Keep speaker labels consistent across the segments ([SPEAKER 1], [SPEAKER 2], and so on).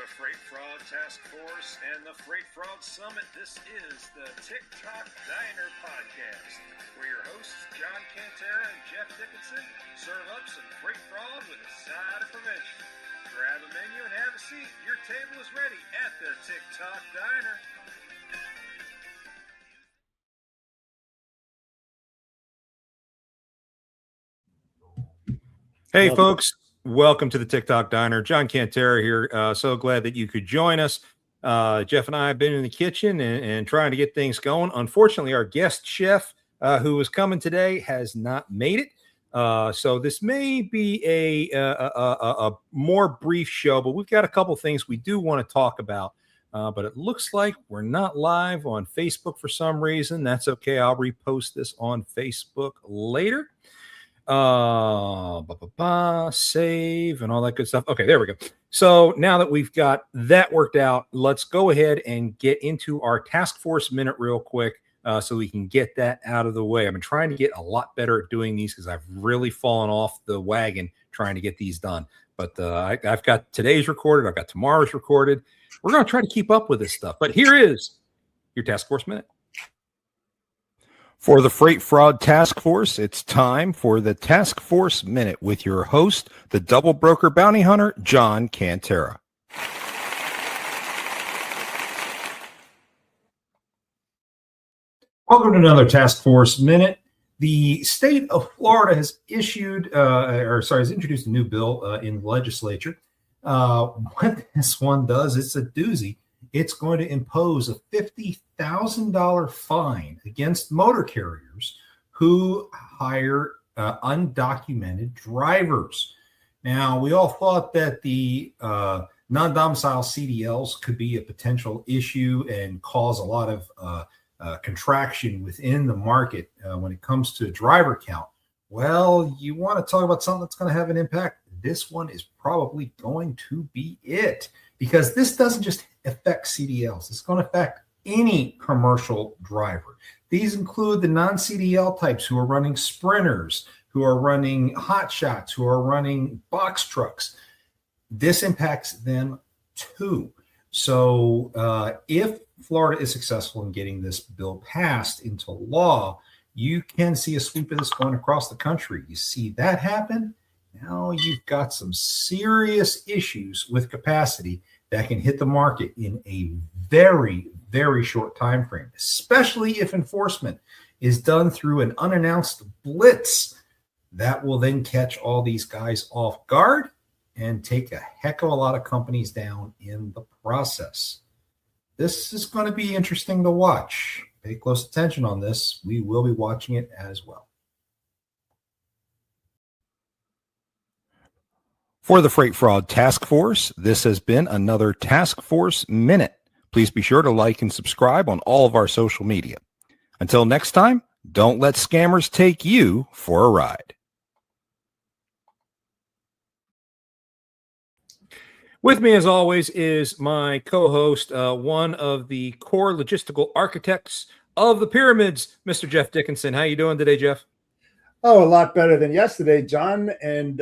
[SPEAKER 1] the Freight Fraud Task Force and the Freight Fraud Summit. This is the TikTok Diner Podcast, where your hosts, John Cantera and Jeff Dickinson, serve up some freight fraud with a side of prevention. Grab a menu and have a seat. Your table is ready at the TikTok Diner.
[SPEAKER 2] Hey, folks. Welcome to the TikTok Diner. John Cantera here. So glad that you could join us. Jeff and I have been in the kitchen and trying to get things going. Unfortunately, our guest chef who is coming today has not made it. So this may be a more brief show, but we've got a couple things we do want to talk about. But it looks like we're not live on Facebook for some reason. That's okay. I'll repost this on Facebook later. Save and all that good stuff. Okay, there we go. So now that we've got that worked out, let's go ahead and get into our task force minute real quick so we can get that out of the way. I've been trying to get a lot better at doing these because I've really fallen off the wagon trying to get these done. But I've got today's recorded. I've got tomorrow's recorded. We're going to try to keep up with this stuff. But here is your task force minute.
[SPEAKER 3] For the Freight Fraud Task Force, it's time for the Task Force Minute with your host, the Double Broker Bounty Hunter, John Cantera.
[SPEAKER 2] Welcome to another Task Force Minute. The state of Florida has has introduced a new bill in the legislature. What this one does, it's a doozy. It's going to impose a $50,000 fine against motor carriers who hire undocumented drivers. Now, we all thought that the non-domicile CDLs could be a potential issue and cause a lot of contraction within the market when it comes to driver count. Well, you want to talk about something that's going to have an impact? This one is probably going to be it, because this doesn't just affect CDLs. It's going to affect any commercial driver. These include the non-CDL types who are running sprinters, who are running hot shots, who are running box trucks. This impacts them too. So if Florida is successful in getting this bill passed into law, you can see a sweep of this going across the country. You see that happen, now you've got some serious issues with capacity that can hit the market in a very, very short time frame, especially if enforcement is done through an unannounced blitz. That will then catch all these guys off guard and take a heck of a lot of companies down in the process. This is going to be interesting to watch. Pay close attention on this. We will be watching it as well.
[SPEAKER 3] For the Freight Fraud Task Force, this has been another Task Force Minute. Please be sure to like and subscribe on all of our social media. Until next time, don't let scammers take you for a ride.
[SPEAKER 2] With me, as always, is my co-host, one of the core logistical architects of the pyramids, Mr. Jeff Dickinson. How you doing today, Jeff?
[SPEAKER 4] Oh, a lot better than yesterday, John. And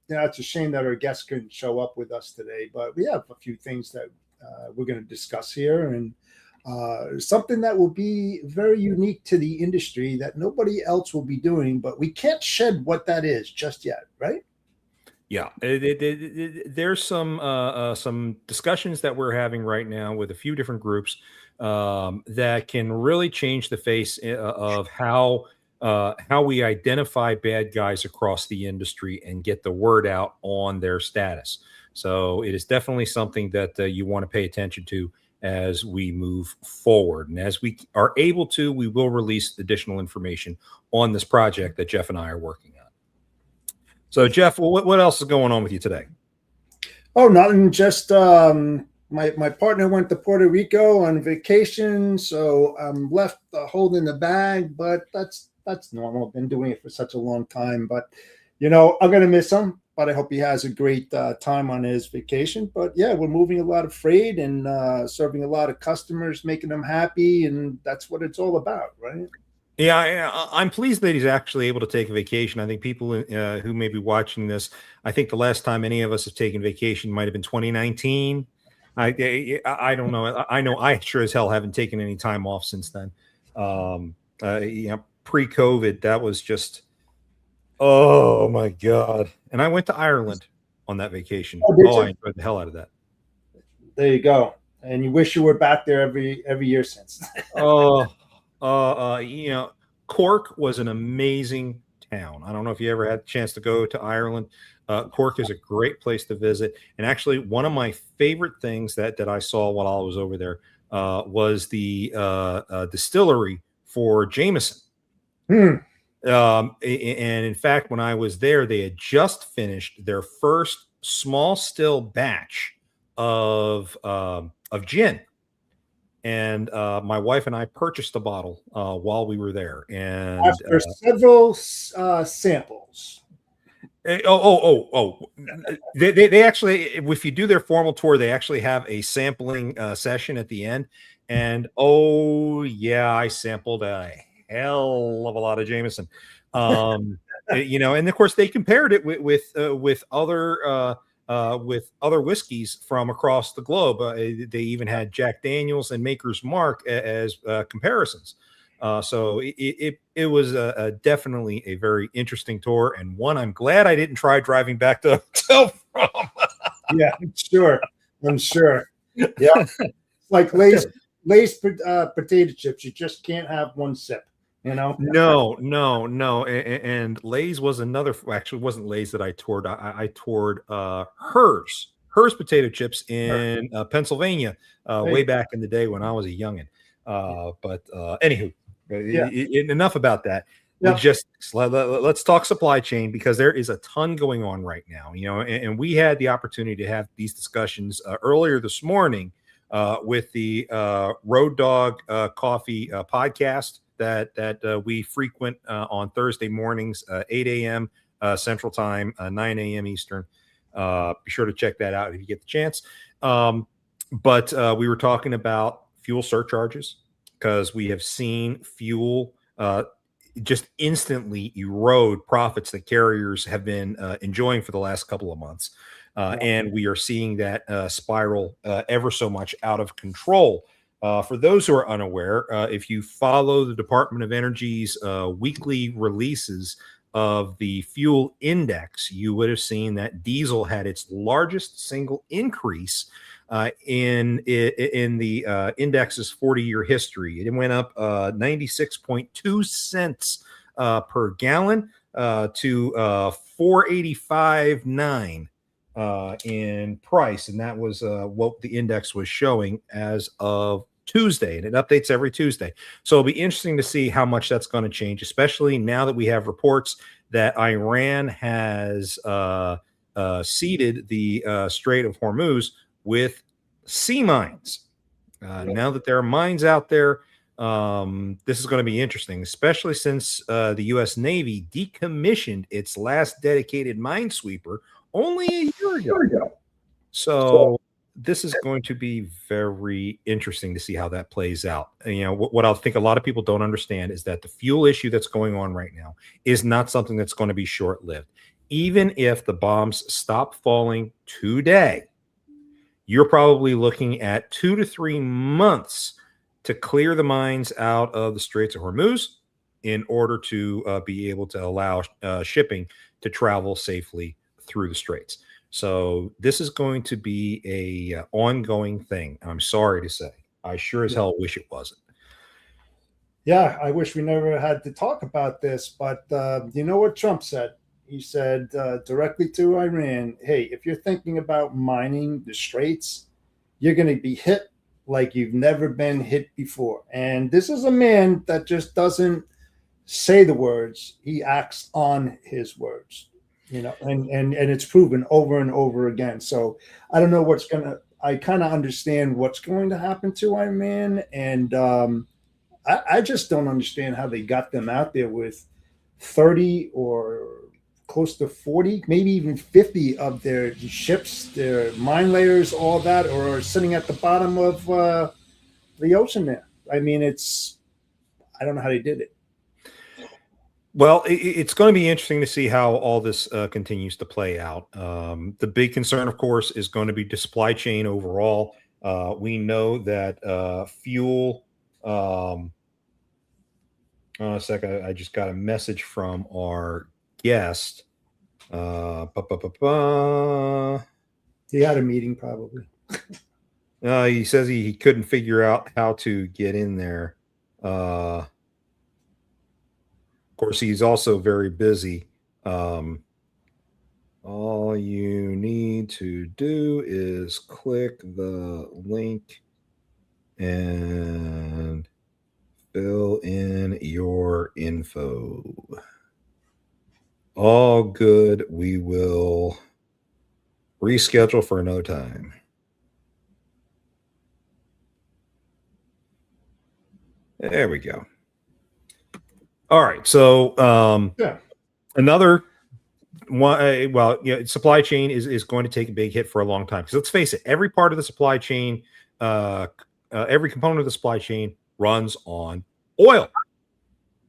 [SPEAKER 4] it's a shame that our guests couldn't show up with us today, but we have a few things that we're going to discuss here, and something that will be very unique to the industry that nobody else will be doing, but we can't shed what that is just yet, right?
[SPEAKER 2] Yeah, there's some discussions that we're having right now with a few different groups that can really change the face of how we identify bad guys across the industry and get the word out on their status. So it is definitely something that you want to pay attention to as we move forward. And as we are able to, we will release additional information on this project that Jeff and I are working on. So, Jeff, what else is going on with you today?
[SPEAKER 4] Oh, nothing. Just my partner went to Puerto Rico on vacation, so I'm left holding the bag, but that's normal. I've been doing it for such a long time, but I'm going to miss him, but I hope he has a great time on his vacation. But yeah, we're moving a lot of freight and serving a lot of customers, making them happy, and that's what it's all about, right?
[SPEAKER 2] Yeah, I'm pleased that he's actually able to take a vacation. I think people who may be watching this, I think the last time any of us have taken vacation might have been 2019. I don't know. I know I sure as hell haven't taken any time off since then. Pre-COVID, that was just, oh my God. And I went to Ireland on that vacation. I enjoyed the hell out of that.
[SPEAKER 4] There you go. And you wish you were back there every year since.
[SPEAKER 2] Cork was an amazing town. I don't know if you ever had a chance to go to Ireland. Cork is a great place to visit. And actually, one of my favorite things that I saw while I was over there was the distillery for Jameson. And in fact, when I was there, they had just finished their first small still batch of gin. And my wife and I purchased a bottle while we were there. And
[SPEAKER 4] after several samples.
[SPEAKER 2] They actually, if you do their formal tour, they actually have a sampling session at the end. And I sampled a hell of a lot of Jameson. And of course they compared it with other whiskeys from across the globe. They even had Jack Daniels and Maker's Mark as comparisons. So it was definitely a very interesting tour, and one I'm glad I didn't try driving back to the hotel from.
[SPEAKER 4] Yeah, I'm sure. Yeah, like Lay's potato chips. You just can't have one sip.
[SPEAKER 2] No. And Lay's was another. Actually, it wasn't Lay's that I toured. I toured Hers potato chips in Pennsylvania way back in the day when I was a youngin'. Anywho, enough about that. Yep. Let's talk supply chain, because there is a ton going on right now. And we had the opportunity to have these discussions earlier this morning with the Road Dog Coffee podcast that we frequent on Thursday mornings, 8 a.m. Central Time, 9 a.m. Eastern. Be sure to check that out if you get the chance. But we were talking about fuel surcharges, because we have seen fuel just instantly erode profits that carriers have been enjoying for the last couple of months. And we are seeing that spiral ever so much out of control. For those who are unaware, if you follow the Department of Energy's weekly releases of the fuel index, you would have seen that diesel had its largest single increase in the index's 40-year history. It went up 96.2 cents per gallon to 485.9 in price, and that was what the index was showing as of Tuesday, and it updates every Tuesday. So it'll be interesting to see how much that's going to change, especially now that we have reports that Iran has seeded the Strait of Hormuz with sea mines. Now that there are mines out there, this is going to be interesting, especially since the U.S. Navy decommissioned its last dedicated minesweeper only a year ago. So this is going to be very interesting to see how that plays out. And, what I think a lot of people don't understand is that the fuel issue that's going on right now is not something that's going to be short-lived. Even if the bombs stop falling today, you're probably looking at 2 to 3 months to clear the mines out of the Straits of Hormuz in order to be able to allow shipping to travel safely through the straits. So this is going to be a ongoing thing. I'm sorry to say. I sure as hell wish it wasn't.
[SPEAKER 4] Yeah, I wish we never had to talk about this, but you know what Trump said? He said directly to Iran, hey, if you're thinking about mining the straits, you're going to be hit like you've never been hit before. And this is a man that just doesn't say the words. He acts on his words, and it's proven over and over again. So I don't know I kind of understand what's going to happen to Iran. And I just don't understand how they got them out there with 30 or close to 40, maybe even 50 of their ships, their mine layers, all that, or sitting at the bottom of the ocean there. I mean, I don't know how they did it.
[SPEAKER 2] Well, it's going to be interesting to see how all this continues to play out. The big concern, of course, is going to be the supply chain overall.
[SPEAKER 3] We know that fuel. Hold on a second. I just got a message from our guest.
[SPEAKER 4] He had a meeting probably.
[SPEAKER 3] He says he couldn't figure out how to get in there. Of course, he's also very busy. All you need to do is click the link and fill in your info. All good. We will reschedule for another time. There we go. All right. So another one, supply chain is going to take a big hit for a long time. Because let's face it, every part of the supply chain, every component of the supply chain runs on oil.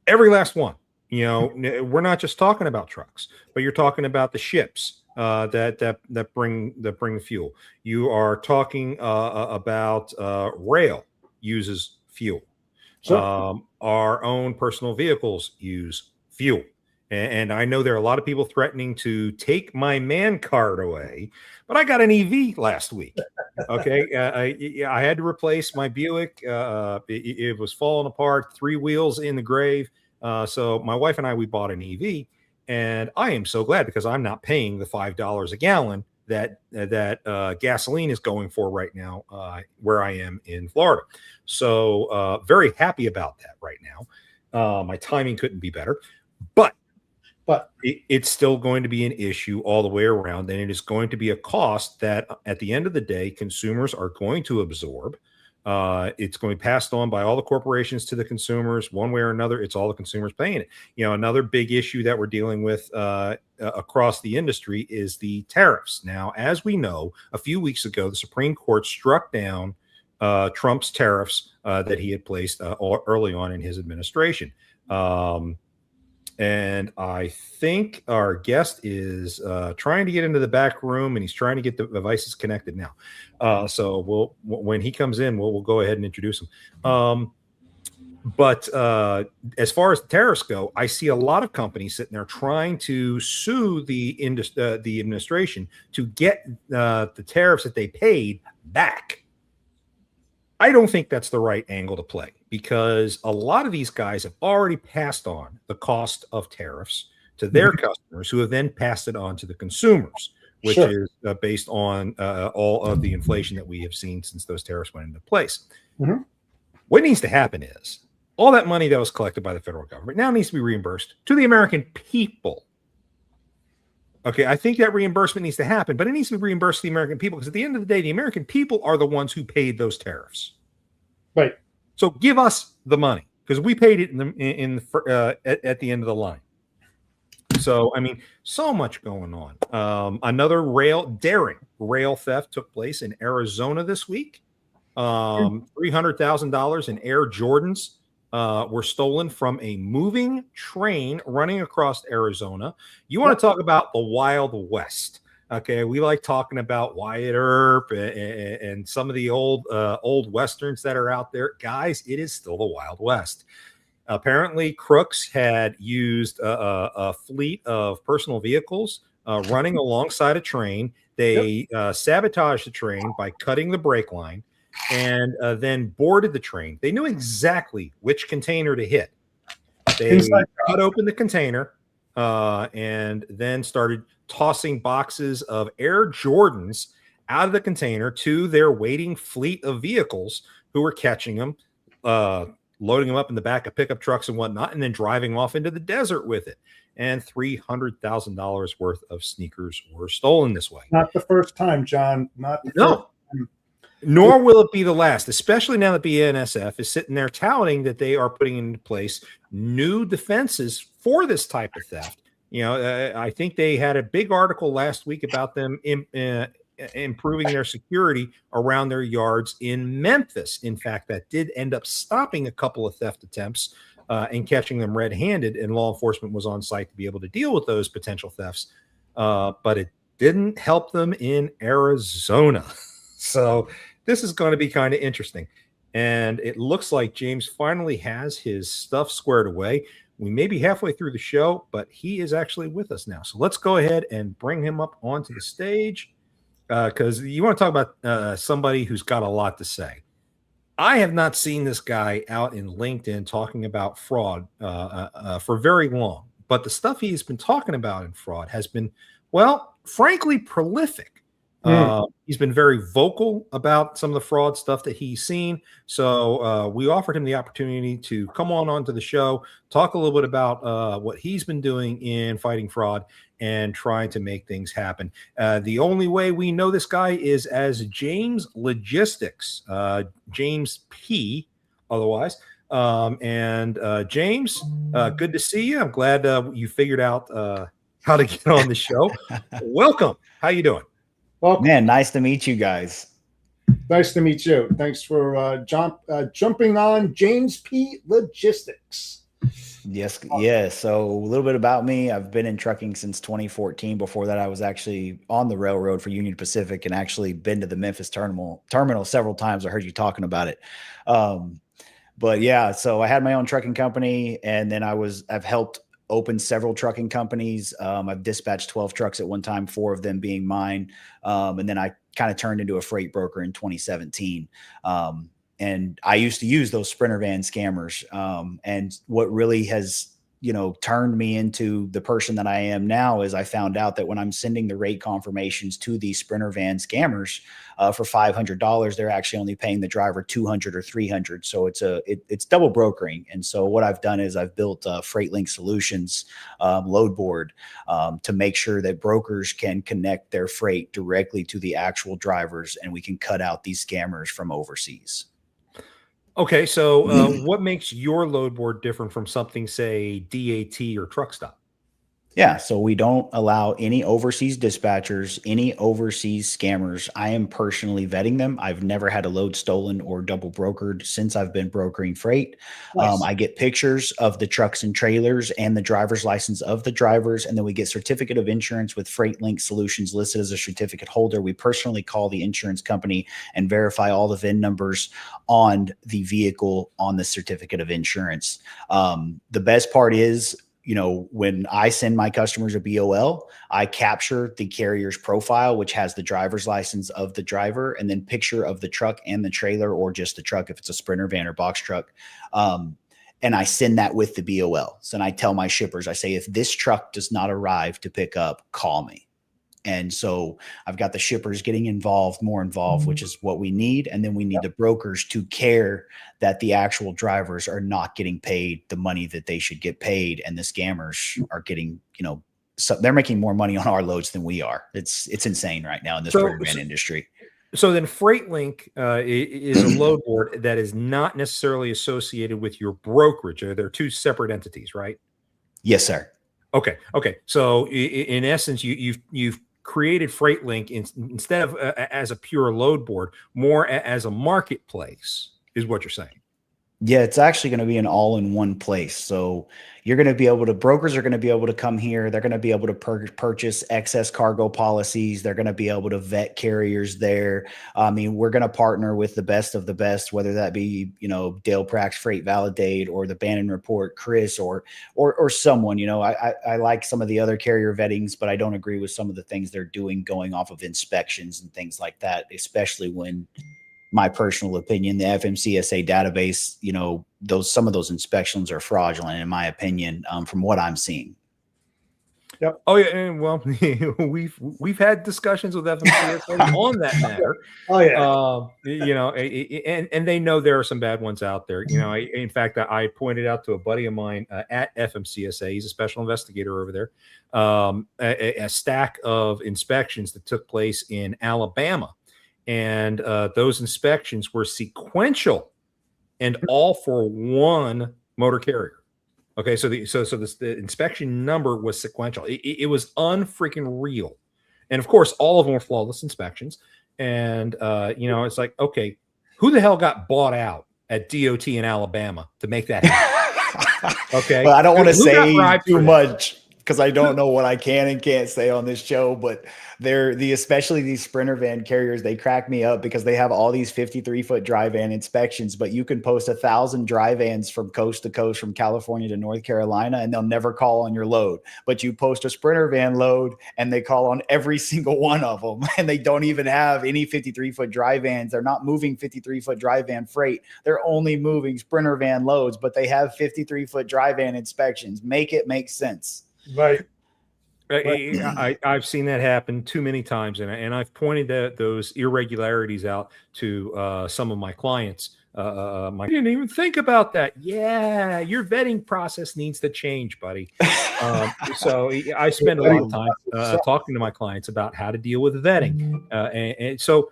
[SPEAKER 3] Every last one. We're not just talking about trucks, but you're talking about the ships that bring the fuel. You are talking about rail uses fuel. Sure. Our own personal vehicles use fuel. And I know there are a lot of people threatening to take my man card away, but I got an EV last week. Okay. I had to replace my Buick. It was falling apart, 3 wheels in the grave. So my wife and I, we bought an EV, and I am so glad because I'm not paying the $5 a gallon that gasoline is going for right now, where I am in Florida. So very happy about that right now. My timing couldn't be better, but it's still going to be an issue all the way around, and it is going to be a cost that at the end of the day, consumers are going to absorb. It's going to be passed on by all the corporations to the consumers one way or another. It's all the consumers paying it. Another big issue that we're dealing with across the industry is the tariffs. Now, as we know, a few weeks ago, the Supreme Court struck down Trump's tariffs that he had placed early on in his administration. And I think our guest is trying to get into the back room, and he's trying to get the devices connected now. So when he comes in, we'll go ahead and introduce him. But as far as the tariffs go, I see a lot of companies sitting there trying to sue the administration to get the tariffs that they paid back. I don't think that's the right angle to play, because a lot of these guys have already passed on the cost of tariffs to their customers, who have then passed it on to the consumers, which is based on all of the inflation that we have seen since those tariffs went into place. Mm-hmm. What needs to happen is all that money that was collected by the federal government now needs to be reimbursed to the American people. Okay, I think that reimbursement needs to happen, but it needs to be reimbursed to the American people, because at the end of the day, the American people are the ones who paid those tariffs.
[SPEAKER 4] Right.
[SPEAKER 3] So give us the money, because we paid it at the end of the line. So, I mean, so much going on. Another daring rail theft took place in Arizona this week. $300,000 in Air Jordans were stolen from a moving train running across Arizona. You want to talk about the Wild West? Okay, we like talking about Wyatt Earp and some of the old westerns that are out there. Guys, it is still the Wild West. Apparently, crooks had used a fleet of personal vehicles running alongside a train. They sabotaged the train by cutting the brake line, and then boarded the train. They knew exactly which container to hit. They cut open the container and then started tossing boxes of Air Jordans out of the container to their waiting fleet of vehicles, who were catching them, loading them up in the back of pickup trucks and whatnot, and then driving off into the desert with it. And $300,000 worth of sneakers were stolen this way.
[SPEAKER 4] Not the first time, John. Not the first time.
[SPEAKER 3] Nor will it be the last, especially now that BNSF is sitting there touting that they are putting into place new defenses for this type of theft. I think they had a big article last week about them improving their security around their yards in Memphis. In fact, that did end up stopping a couple of theft attempts and catching them red-handed, and law enforcement was on site to be able to deal with those potential thefts. But it didn't help them in Arizona. So
[SPEAKER 2] this is going to be kind of interesting. And it looks like James finally has his stuff squared away. We may be halfway through the show, but he is actually with us now. So let's go ahead and bring him up onto the stage because you want to talk about somebody who's got a lot to say. I have not seen this guy out in LinkedIn talking about fraud for very long, but the stuff he's been talking about in fraud has been, well, frankly, prolific. He's been very vocal about some of the fraud stuff that he's seen. So we offered him the opportunity to come onto the show, talk a little bit about what he's been doing in fighting fraud and trying to make things happen. The only way we know this guy is as James Logistics, James P. otherwise. James, good to see you. I'm glad you figured out how to get on the show. Welcome. How you doing?
[SPEAKER 5] Well, man, nice to meet you guys.
[SPEAKER 4] Nice to meet you. Thanks for jumping on James P. Logistics.
[SPEAKER 5] Yes, yeah. So a little bit about me. I've been in trucking since 2014. Before that, I was actually on the railroad for Union Pacific and actually been to the Memphis terminal several times. I heard you talking about it. But yeah, so I had my own trucking company, and then I've helped open several trucking companies. I've dispatched 12 trucks at one time, 4 of them being mine. And then I kind of turned into a freight broker in 2017. And I used to use those Sprinter van scammers. And what really has, turned me into the person that I am now is I found out that when I'm sending the rate confirmations to these Sprinter van scammers for $500, they're actually only paying the driver $200 or $300. So it's double brokering. And so what I've done is I've built FreightLink Solutions load board to make sure that brokers can connect their freight directly to the actual drivers, and we can cut out these scammers from overseas.
[SPEAKER 2] Okay, so what makes your load board different from something, say, DAT or Truckstop?
[SPEAKER 5] Yeah, so we don't allow any overseas dispatchers, any overseas scammers. I am personally vetting them. I've never had a load stolen or double brokered since I've been brokering freight. Nice. I get pictures of the trucks and trailers and the driver's license of the drivers, and then we get certificate of insurance with FreightLink Solutions listed as a certificate holder. We personally call the insurance company and verify all the VIN numbers on the vehicle on the certificate of insurance. The best part is, when I send my customers a BOL, I capture the carrier's profile, which has the driver's license of the driver and then picture of the truck and the trailer, or just the truck if it's a Sprinter van or box truck. And I send that with the BOL. So then I tell my shippers, I say, if this truck does not arrive to pick up, call me. And so I've got the shippers getting more involved, which is what we need. And then we need the brokers to care that the actual drivers are not getting paid the money that they should get paid. And the scammers are getting, so they're making more money on our loads than we are. It's insane right now in this van industry.
[SPEAKER 2] So then FreightLink is a load board that is not necessarily associated with your brokerage. They're two separate entities, right?
[SPEAKER 5] Yes, sir.
[SPEAKER 2] Okay. So in essence, you've created FreightLink instead of as a pure load board, more as a marketplace, is what you're saying.
[SPEAKER 5] Yeah, it's actually going to be an all-in-one place. So you're going to be able to, brokers are going to be able to come here. They're going to be able to purchase excess cargo policies. They're going to be able to vet carriers there. I mean, we're going to partner with the best of the best, whether that be, Dale Prax Freight Validate or the Bannon Report, Chris, or someone. I like some of the other carrier vettings, but I don't agree with some of the things they're doing going off of inspections and things like that, especially when, my personal opinion, the FMCSA database, some of those inspections are fraudulent, in my opinion, from what I'm seeing.
[SPEAKER 2] Yep. Oh yeah, and well, we've had discussions with FMCSA on that matter.
[SPEAKER 4] Oh yeah.
[SPEAKER 2] And they know there are some bad ones out there. In fact, I pointed out to a buddy of mine at FMCSA. He's a special investigator over there. A stack of inspections that took place in Alabama. And those inspections were sequential and all for one motor carrier. Okay, so the inspection number was sequential. It was unfreaking real. And of course, all of them were flawless inspections. And, it's like, okay, who the hell got bought out at DOT in Alabama to make that happen? Okay.
[SPEAKER 5] Well, I don't want to say too much because I don't know what I can and can't say on this show, but especially these Sprinter van carriers, they crack me up because they have all these 53-foot dry van inspections, but you can post 1,000 dry vans from coast to coast, from California to North Carolina, and they'll never call on your load. But you post a Sprinter van load and they call on every single one of them, and they don't even have any 53-foot dry vans. They're not moving 53-foot dry van freight. They're only moving Sprinter van loads, but they have 53-foot dry van inspections. Make it make sense.
[SPEAKER 4] Right.
[SPEAKER 3] I've seen that happen too many times, and I've pointed those irregularities out to some of my clients. I didn't even think about that. Yeah, your vetting process needs to change, buddy. So I spend a lot of time talking to my clients about how to deal with vetting. And so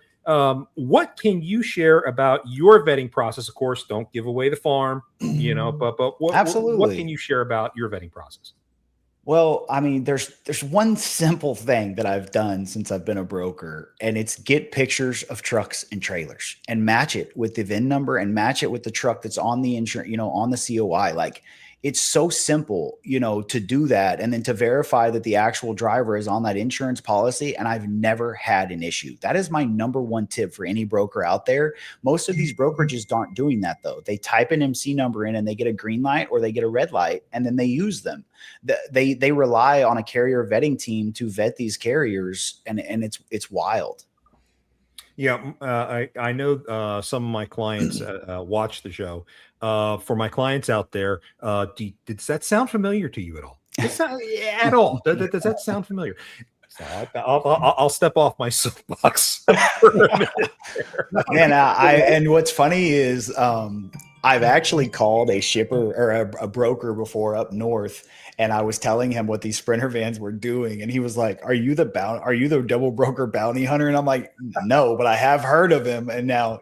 [SPEAKER 3] what can you share about your vetting process? Of course, don't give away the farm, but what can you share about your vetting process?
[SPEAKER 5] Well, I mean, there's one simple thing that I've done since I've been a broker, and it's get pictures of trucks and trailers and match it with the VIN number and match it with the truck that's on the insurance, on the COI. Like, it's so simple, to do that and then to verify that the actual driver is on that insurance policy. And I've never had an issue. That is my number one tip for any broker out there. Most of these brokerages aren't doing that, though. They type an MC number in and they get a green light or they get a red light, and then they use them. They rely on a carrier vetting team to vet these carriers, and it's wild.
[SPEAKER 3] Yeah, I know some of my clients watch the show. For my clients out there, does that sound familiar to you at all? At all? Does that sound familiar? So I'll step off my soapbox.
[SPEAKER 5] And what's funny is I've actually called a shipper or a broker before up north, and I was telling him what these Sprinter vans were doing, and he was like, "Are you the double broker bounty hunter?" And I'm like, "No, but I have heard of him, and now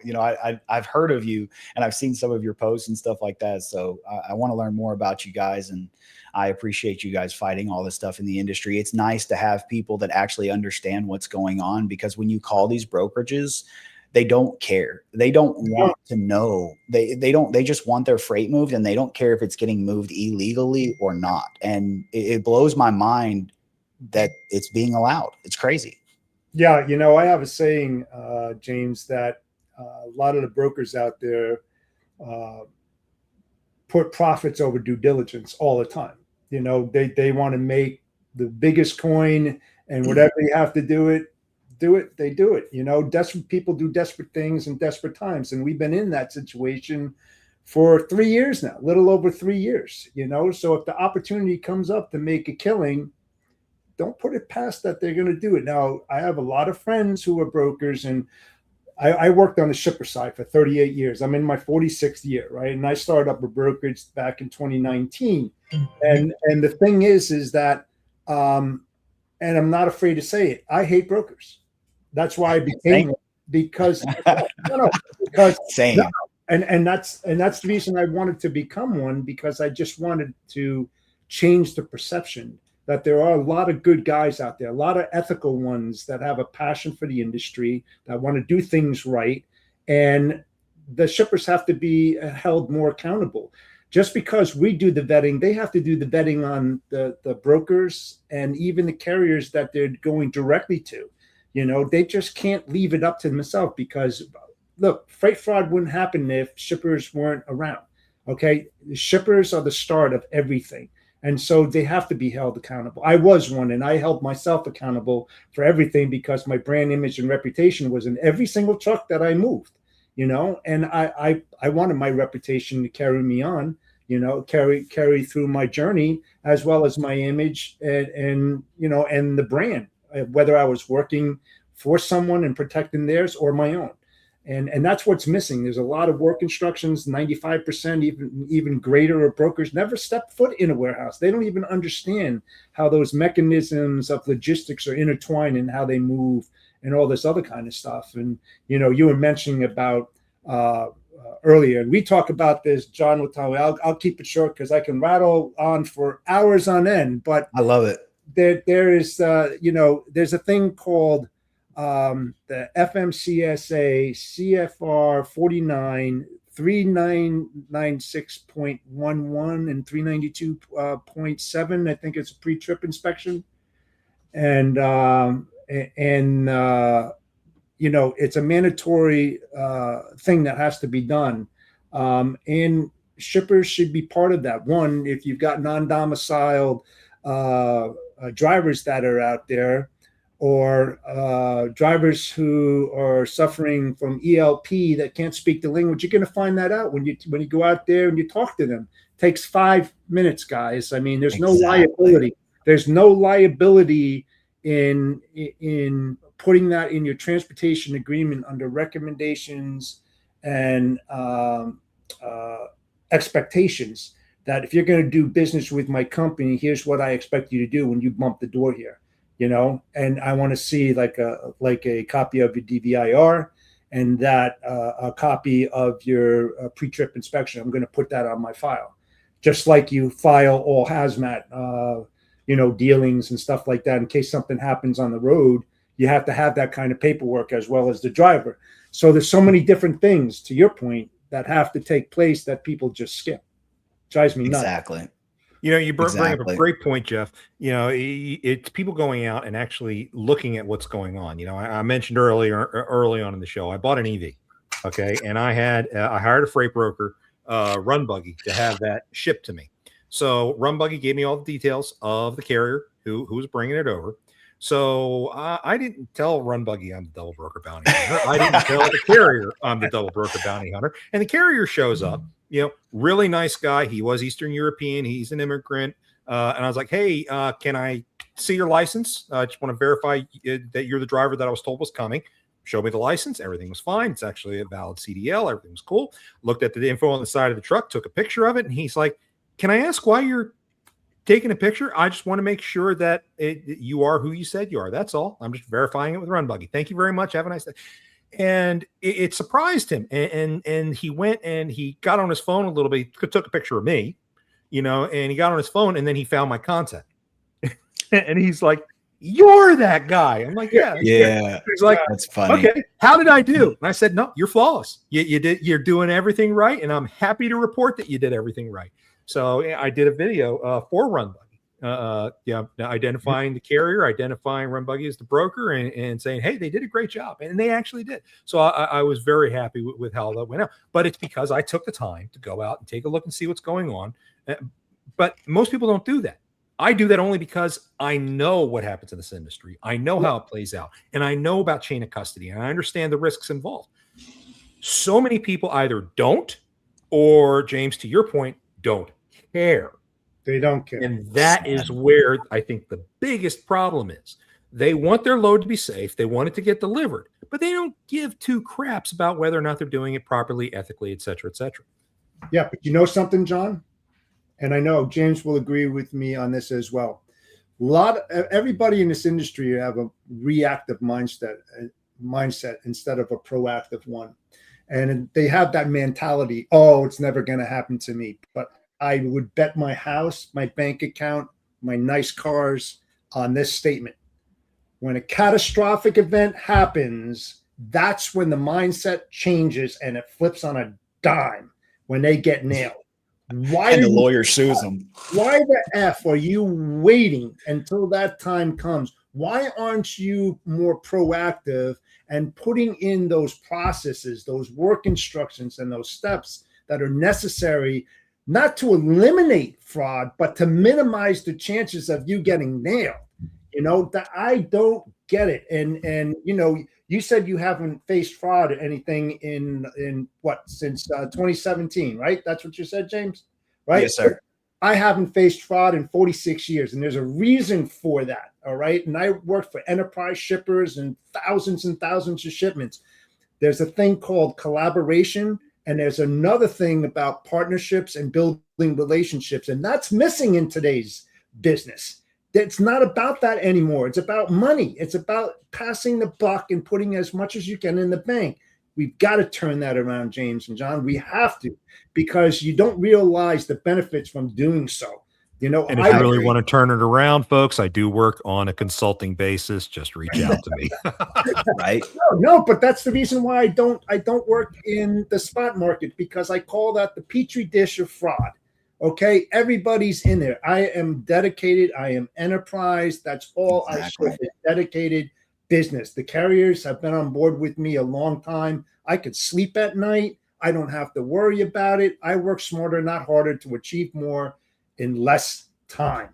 [SPEAKER 5] I've heard of you, and I've seen some of your posts and stuff like that. So I want to learn more about you guys, and I appreciate you guys fighting all this stuff in the industry. It's nice to have people that actually understand what's going on, because when you call these brokerages, they don't care. They don't want to know. They just want their freight moved, and they don't care if it's getting moved illegally or not. And it blows my mind that it's being allowed. It's crazy.
[SPEAKER 4] Yeah. I have a saying, James, that a lot of the brokers out there put profits over due diligence all the time. They want to make the biggest coin, and whatever they have to they do it. Desperate people do desperate things in desperate times. And we've been in that situation for 3 years now, little over 3 years, so if the opportunity comes up to make a killing, don't put it past that they're going to do it. Now, I have a lot of friends who are brokers, and I worked on the shipper side for 38 years. I'm in my 46th year, right? And I started up a brokerage back in 2019. And the thing is that, and I'm not afraid to say it, I hate brokers. That's why I became it, because
[SPEAKER 5] same.
[SPEAKER 4] And that's the reason I wanted to become one, because I just wanted to change the perception that there are a lot of good guys out there, a lot of ethical ones that have a passion for the industry, that want to do things right. And the shippers have to be held more accountable. Just because we do the vetting, they have to do the vetting on the brokers and even the carriers that they're going directly to. They just can't leave it up to themselves, because look, freight fraud wouldn't happen if shippers weren't around. Okay. The shippers are the start of everything. And so they have to be held accountable. I was one, and I held myself accountable for everything, because my brand image and reputation was in every single truck that I moved, and I wanted my reputation to carry me on, carry through my journey, as well as my image and the brand, whether I was working for someone and protecting theirs or my own. And that's what's missing. There's a lot of work instructions. 95%, even greater, of brokers never step foot in a warehouse. They don't even understand how those mechanisms of logistics are intertwined and how they move and all this other kind of stuff. And, you were mentioning about earlier, and we talk about this, John will tell me, I'll keep it short because I can rattle on for hours on end, but
[SPEAKER 5] I love it.
[SPEAKER 4] There is, there's a thing called the FMCSA CFR 3996.11 and 392.7. I think it's a pre-trip inspection. And it's a mandatory thing that has to be done. And shippers should be part of that. One, if you've got non-domiciled drivers that are out there, or drivers who are suffering from ELP that can't speak the language, you're going to find that out when you go out there and you talk to them. It takes 5 minutes, guys. I mean, there's no liability. There's no liability in putting that in your transportation agreement under recommendations and expectations that if you're going to do business with my company, here's what I expect you to do when you bump the door here. And I want to see like a copy of your DVIR and that a copy of your pre-trip inspection. I'm going to put that on my file, just like you file all hazmat, dealings and stuff like that. In case something happens on the road, you have to have that kind of paperwork as well as the driver. So there's so many different things, to your point, that have to take place that people just skip. Drives me nuts.
[SPEAKER 5] Exactly.
[SPEAKER 3] You bring up a great point, Jeff. It's people going out and actually looking at what's going on. I mentioned early on in the show, I bought an EV. Okay. And I hired a freight broker, Run Buggy, to have that shipped to me. So Run Buggy gave me all the details of the carrier who was bringing it over. So I didn't tell Run Buggy I'm the double broker bounty hunter. I didn't tell the carrier I'm the double broker bounty hunter. And the carrier shows up, really nice guy. He was Eastern European. He's an immigrant. And I was like, hey, can I see your license? I just want to verify that you're the driver that I was told was coming. Showed me the license. Everything was fine. It's actually a valid CDL. Everything was cool. Looked at the info on the side of the truck, took a picture of it. And he's like, can I ask why you're taking a picture? I just want to make sure that you are who you said you are. That's all. I'm just verifying it with Run Buggy. Thank you very much. Have a nice day. And it surprised him. And he went and he got on his phone a little bit. He took a picture of me, and he got on his phone and then he found my contact. And he's like, you're that guy. I'm like, yeah. He's like,
[SPEAKER 5] that's funny.
[SPEAKER 3] Okay, how did I do? And I said, no, you're flawless. You're doing everything right. And I'm happy to report that you did everything right. So I did a video for Run Buggy, identifying the carrier, identifying Run Buggy as the broker, and saying, hey, they did a great job. And they actually did. So I was very happy with how that went out. But it's because I took the time to go out and take a look and see what's going on. But most people don't do that. I do that only because I know what happens in this industry. I know how it plays out. And I know about chain of custody. And I understand the risks involved. So many people either don't, or, James, to your point, don't care.
[SPEAKER 4] They don't care.
[SPEAKER 3] And that is where I think the biggest problem is. They want their load to be safe. They want it to get delivered, but they don't give two craps about whether or not they're doing it properly, ethically, et cetera, et cetera.
[SPEAKER 4] Yeah, but you know something, John? And I know James will agree with me on this as well. Everybody in this industry have a reactive mindset instead of a proactive one. And they have that mentality, oh, it's never going to happen to me. But I would bet my house, my bank account, my nice cars on this statement. When a catastrophic event happens, that's when the mindset changes and it flips on a dime when they get nailed. Why
[SPEAKER 5] and the lawyer sues them.
[SPEAKER 4] Why the F are you waiting until that time comes? Why aren't you more proactive and putting in those processes, those work instructions, and those steps that are necessary, not to eliminate fraud, but to minimize the chances of you getting nailed? That I don't get it. And you said you haven't faced fraud or anything in what, since 2017, right? That's what you said, James, right?
[SPEAKER 5] Yes, sir.
[SPEAKER 4] I haven't faced fraud in 46 years, and there's a reason for that, all right? And I worked for enterprise shippers and thousands of shipments. There's a thing called collaboration, and there's another thing about partnerships and building relationships, and that's missing in today's business. It's not about that anymore. It's about money. It's about passing the buck and putting as much as you can in the bank. We've got to turn that around, James and John. We have to, because you don't realize the benefits from doing so. You know,
[SPEAKER 3] And if you really want to turn it around, folks, I do work on a consulting basis. Just reach out to me.
[SPEAKER 5] Right?
[SPEAKER 4] No, but that's the reason why I don't work in the spot market, because I call that the petri dish of fraud. Okay, everybody's in there. I am dedicated. I am enterprise. That's all
[SPEAKER 5] Exactly.
[SPEAKER 4] I should. Dedicated business. The carriers have been on board with me a long time. I could sleep at night. I don't have to worry about it. I work smarter, not harder, to achieve more in less time.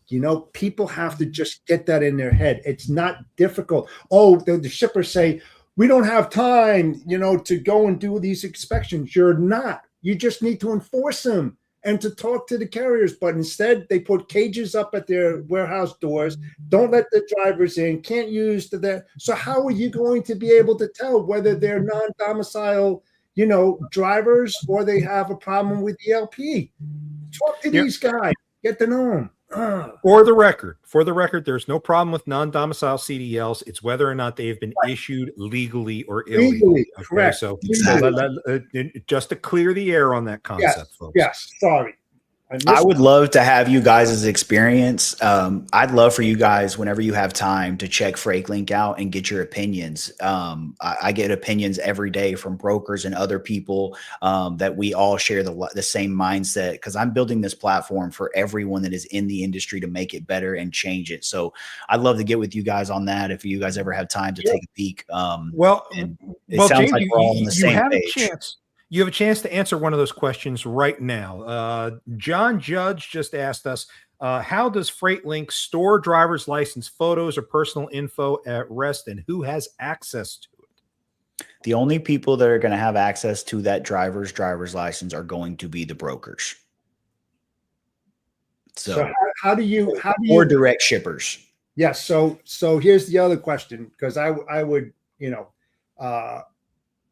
[SPEAKER 4] You know, people have to just get that in their head. It's not difficult. Oh, the shippers say, we don't have time, you know, to go and do these inspections. You're not. You just need to enforce them and to talk to the carriers. But instead, they put cages up at their warehouse doors, don't let the drivers in, can't use the. So how are you going to be able to tell whether they're non-domicile, you know, drivers, or they have a problem with ELP? Talk to these guys, get to know them.
[SPEAKER 3] For the record, there's no problem with non-domicile CDLs. It's whether or not they have been issued legally or illegally.
[SPEAKER 4] Legally,
[SPEAKER 3] Okay,
[SPEAKER 4] correct.
[SPEAKER 3] so,
[SPEAKER 4] Exactly.
[SPEAKER 3] just to clear the air on that concept, folks.
[SPEAKER 4] Yes, sorry.
[SPEAKER 5] I would love to have you guys' experience. I'd love for you guys, whenever you have time, to check FreightLink out and get your opinions. I get opinions every day from brokers and other people that we all share the same mindset, because I'm building this platform for everyone that is in the industry to make it better and change it. So I'd love to get with you guys on that if you guys ever have time to take a peek.
[SPEAKER 3] Well,
[SPEAKER 5] sounds
[SPEAKER 3] James,
[SPEAKER 5] like we're all on the same
[SPEAKER 3] have
[SPEAKER 5] page.
[SPEAKER 3] a chance. You have a chance to answer one of those questions right now. John Judge just asked us, how does FreightLink store driver's license photos or personal info at rest, and who has access to it?
[SPEAKER 5] The only people that are going to have access to that driver's license are going to be the brokers.
[SPEAKER 4] So how do you
[SPEAKER 5] or direct shippers?
[SPEAKER 4] Yes. So here's the other question, because I would, you know,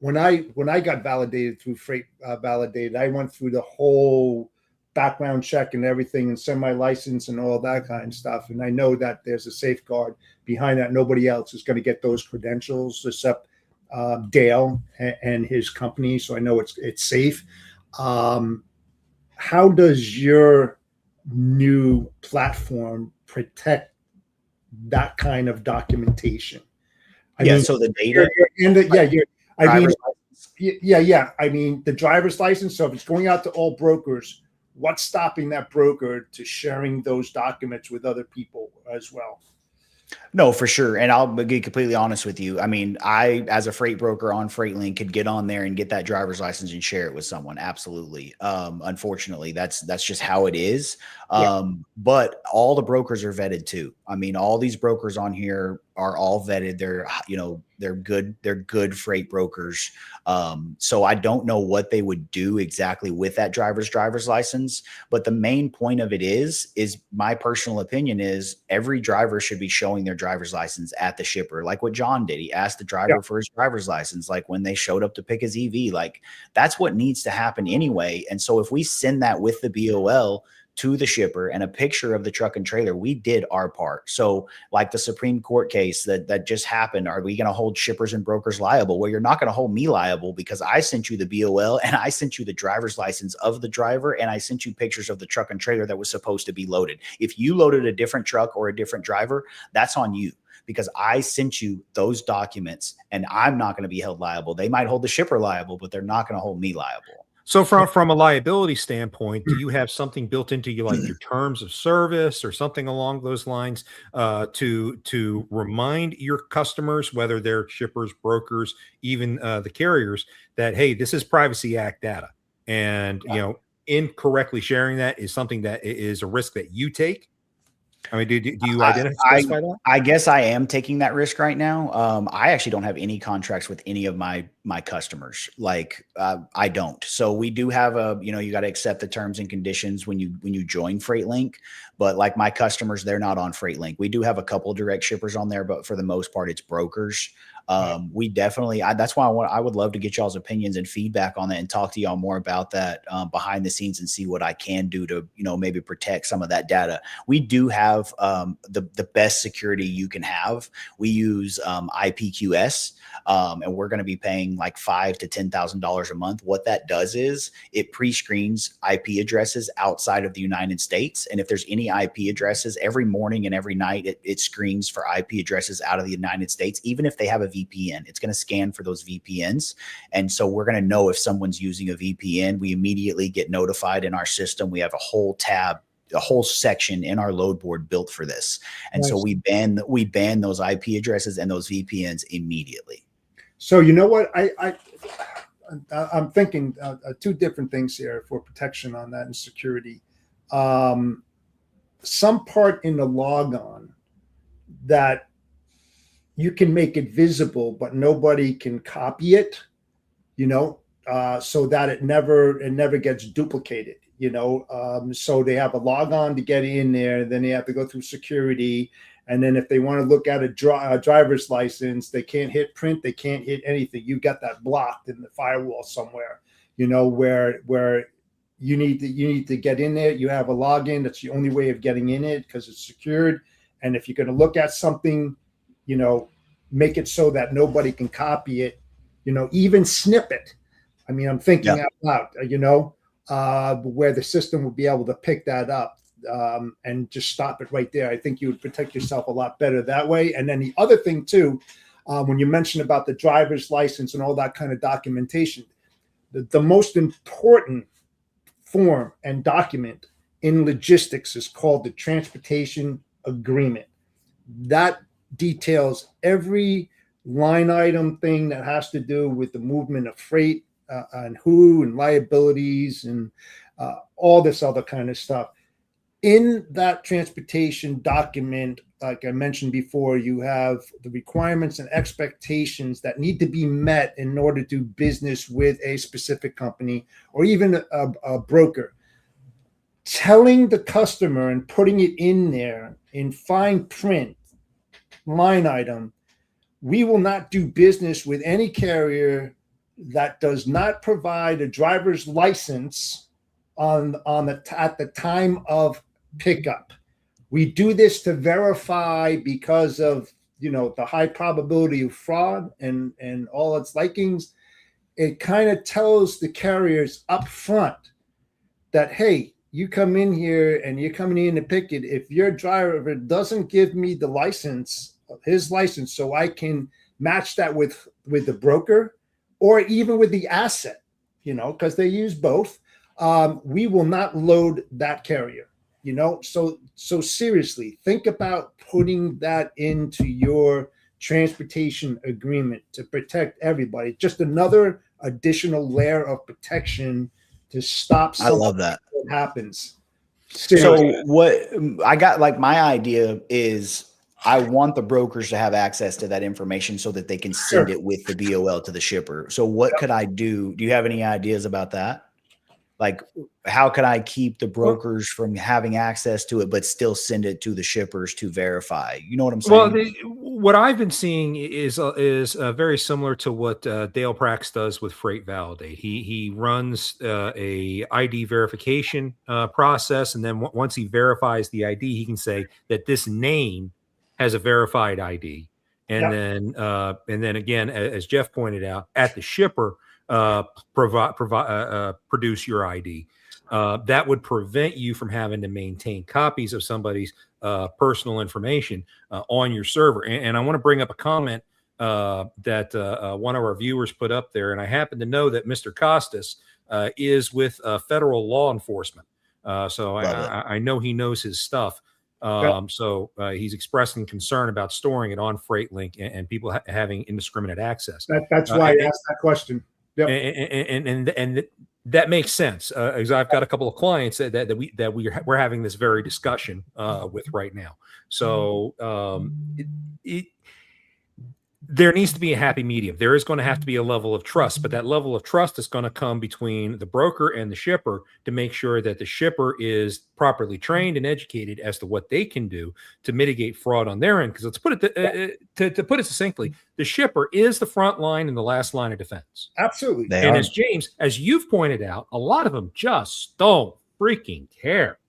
[SPEAKER 4] when I got validated through Freight Validated, I went through the whole background check and everything and send my license and all that kind of stuff. And I know that there's a safeguard behind that. Nobody else is going to get those credentials except Dale and his company. So I know it's safe. How does your new platform protect that kind of documentation? I mean,
[SPEAKER 5] so the data.
[SPEAKER 4] I mean, the driver's license. So if it's going out to all brokers, what's stopping that broker to sharing those documents with other people as well?
[SPEAKER 5] No, for sure. And I'll be completely honest with you. I mean, I, as a freight broker on FreightLink, could get on there and get that driver's license and share it with someone. Absolutely. Unfortunately, that's just how it is. But all the brokers are vetted too. I mean, all these brokers on here are all vetted. They're good freight brokers. So I don't know what they would do exactly with that driver's license. But the main point of it is my personal opinion is every driver should be showing their driver's license at the shipper, like what John did. He asked the driver for his driver's license, like when they showed up to pick his EV. Like that's what needs to happen anyway. And so if we send that with the BOL to the shipper and a picture of the truck and trailer, we did our part. So like the Supreme Court case that just happened, are we going to hold shippers and brokers liable? Well, you're not going to hold me liable because I sent you the BOL and I sent you the driver's license of the driver and I sent you pictures of the truck and trailer that was supposed to be loaded. If you loaded a different truck or a different driver, that's on you, because I sent you those documents and I'm not going to be held liable. They might hold the shipper liable, but they're not going to hold me liable.
[SPEAKER 3] So from a liability standpoint, do you have something built into you, like your terms of service or something along those lines, to remind your customers, whether they're shippers, brokers, even the carriers, that, hey, this is Privacy Act data, and incorrectly sharing that is something that is a risk that you take? I mean, do you specify that?
[SPEAKER 5] I guess I am taking that risk right now. I actually don't have any contracts with any of my customers. Like I don't. So we do have you got to accept the terms and conditions when you join FreightLink. But like my customers, they're not on FreightLink. We do have a couple direct shippers on there, but for the most part, it's brokers. We definitely, that's why I would love to get y'all's opinions and feedback on that and talk to y'all more about that behind the scenes and see what I can do to, maybe protect some of that data. We do have the best security you can have. We use IPQS, and we're going to be paying like $5,000 to $10,000 a month. What that does is it pre-screens IP addresses outside of the United States. And if there's any IP addresses every morning and every night, it screens for IP addresses out of the United States. Even if they have a VPN, it's going to scan for those VPNs. And so we're going to know if someone's using a VPN. We immediately get notified in our system. We have a whole tab, a whole section in our load board built for this. And
[SPEAKER 4] Nice.
[SPEAKER 5] so we ban those IP addresses and those VPNs immediately.
[SPEAKER 4] So you know what? I'm thinking two different things here for protection on that and security. Some part in the logon that you can make it visible, but nobody can copy it, so that it never gets duplicated, so they have a logon to get in there, then they have to go through security. And then if they want to look at a driver's license, they can't hit print, they can't hit anything. You got that blocked in the firewall somewhere, where you need to get in there. You have a login. That's the only way of getting in it because it's secured. And if you're going to look at something, make it so that nobody can copy it, even snip it. I mean, I'm thinking out loud, where the system would be able to pick that up. And just stop it right there. I think you would protect yourself a lot better that way. And then the other thing too, when you mentioned about the driver's license and all that kind of documentation, the most important form and document in logistics is called the transportation agreement. That details every line item thing that has to do with the movement of freight and who and liabilities and all this other kind of stuff. In that transportation document, like I mentioned before, you have the requirements and expectations that need to be met in order to do business with a specific company or even a broker. Telling the customer and putting it in there in fine print, line item, we will not do business with any carrier that does not provide a driver's license at the time of pickup. We do this to verify because of the high probability of fraud and all its likings. It kind of tells the carriers up front that, hey, you come in here and you're coming in to pick it. If your driver doesn't give me the license, his license, so I can match that with the broker or even with the asset, because they use both, we will not load that carrier. So seriously, think about putting that into your transportation agreement to protect everybody. Just another additional layer of protection to stop something.
[SPEAKER 5] I love that
[SPEAKER 4] happens.
[SPEAKER 5] Seriously. So what I got, like, my idea is I want the brokers to have access to that information so that they can send it with the BOL to the shipper. So what could I do? Do you have any ideas about that? Like, how can I keep the brokers from having access to it, but still send it to the shippers to verify? You know what I'm saying?
[SPEAKER 3] Well, what I've been seeing is very similar to what Dale Prax does with Freight Validate. He runs a ID verification process, and then once he verifies the ID, he can say that this name has a verified ID, and then again, as Jeff pointed out, at the shipper, produce your ID. That would prevent you from having to maintain copies of somebody's personal information on your server. And I want to bring up a comment that one of our viewers put up there. And I happen to know that Mr. Costas is with federal law enforcement. So I know he knows his stuff. So he's expressing concern about storing it on FreightLink and people having indiscriminate access.
[SPEAKER 4] That's why I asked that question. Yep.
[SPEAKER 3] And that makes sense. Because I've got a couple of clients that we're having this very discussion with right now. So there needs to be a happy medium. There is going to have to be a level of trust, but that level of trust is going to come between the broker and the shipper to make sure that the shipper is properly trained and educated as to what they can do to mitigate fraud on their end. Because let's put it to put it succinctly, the shipper is the front line and the last line of defense.
[SPEAKER 4] Absolutely.
[SPEAKER 3] As James, as you've pointed out, a lot of them just don't freaking care.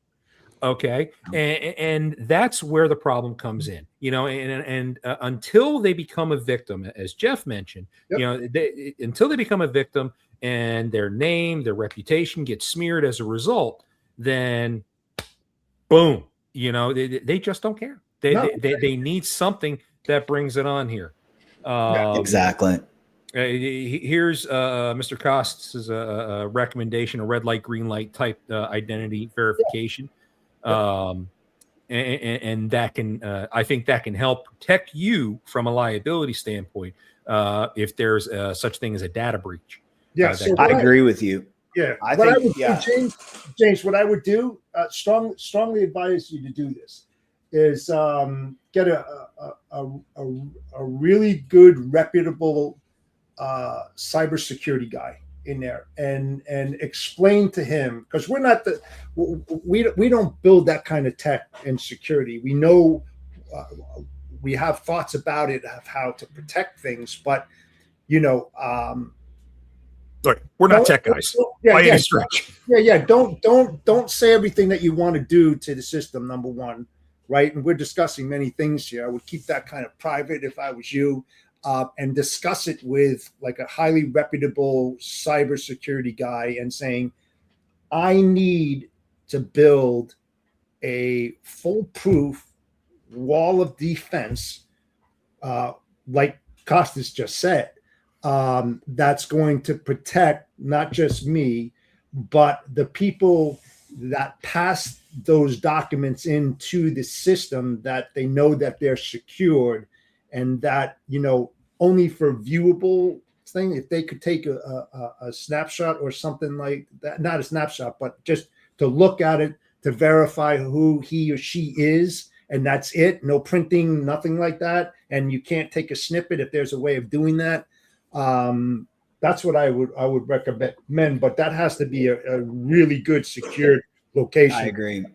[SPEAKER 3] Okay. And that's where the problem comes in.
[SPEAKER 2] and until they become a victim, as Jeff mentioned,
[SPEAKER 4] Yep.
[SPEAKER 2] Until they become a victim and their name, their reputation gets smeared as a result, then boom, they just don't care. They need something that brings it on here.
[SPEAKER 5] Exactly.
[SPEAKER 2] Here's Mr. Costas' recommendation: a red light, green light type identity verification. And that can, I think that can help protect you from a liability standpoint if there's such thing as a data breach.
[SPEAKER 4] Yeah, so
[SPEAKER 5] I agree with you.
[SPEAKER 4] Yeah,
[SPEAKER 5] I
[SPEAKER 4] what
[SPEAKER 5] think,
[SPEAKER 4] I would do, James, what I would do, strongly advise you to do this, is get a really good, reputable cybersecurity guy in there and explain to him, because we don't build that kind of tech and security. We know we have thoughts about it of how to protect things, but
[SPEAKER 2] Look, we're not tech guys by any stretch.
[SPEAKER 4] Don't say everything that you want to do to the system, number one, right? And we're discussing many things here. I would keep that kind of private if I was you, and discuss it with like a highly reputable cybersecurity guy and saying, I need to build a foolproof wall of defense, like Costas just said, that's going to protect not just me, but the people that pass those documents into the system, that they know that they're secured, and that, only for viewable thing, if they could take a snapshot or something like that, not a snapshot, but just to look at it, to verify who he or she is, and that's it. No printing, nothing like that. And you can't take a snippet if there's a way of doing that. That's what I would recommend, but that has to be a really good secured location.
[SPEAKER 5] I agree.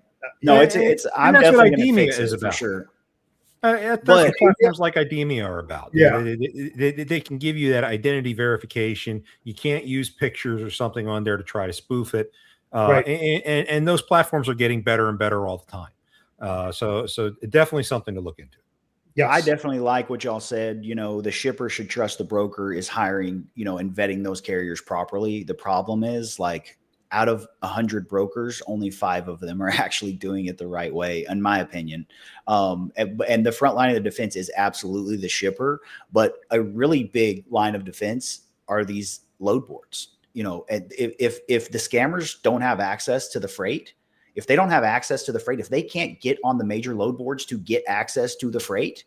[SPEAKER 5] No, it's I'm definitely going to fix it for sure.
[SPEAKER 2] That's what platforms like IDEMIA are about.
[SPEAKER 4] Yeah.
[SPEAKER 2] They can give you that identity verification. You can't use pictures or something on there to try to spoof it.
[SPEAKER 4] Right.
[SPEAKER 2] And those platforms are getting better and better all the time. So definitely something to look into.
[SPEAKER 5] Yeah, I definitely like what y'all said. The shipper should trust the broker is hiring, and vetting those carriers properly. The problem is, like, out of 100 brokers, only 5 of them are actually doing it the right way, in my opinion. And the front line of the defense is absolutely the shipper, but a really big line of defense are these load boards. If the scammers don't have access to the freight, if they don't have access to the freight, if they can't get on the major load boards to get access to the freight,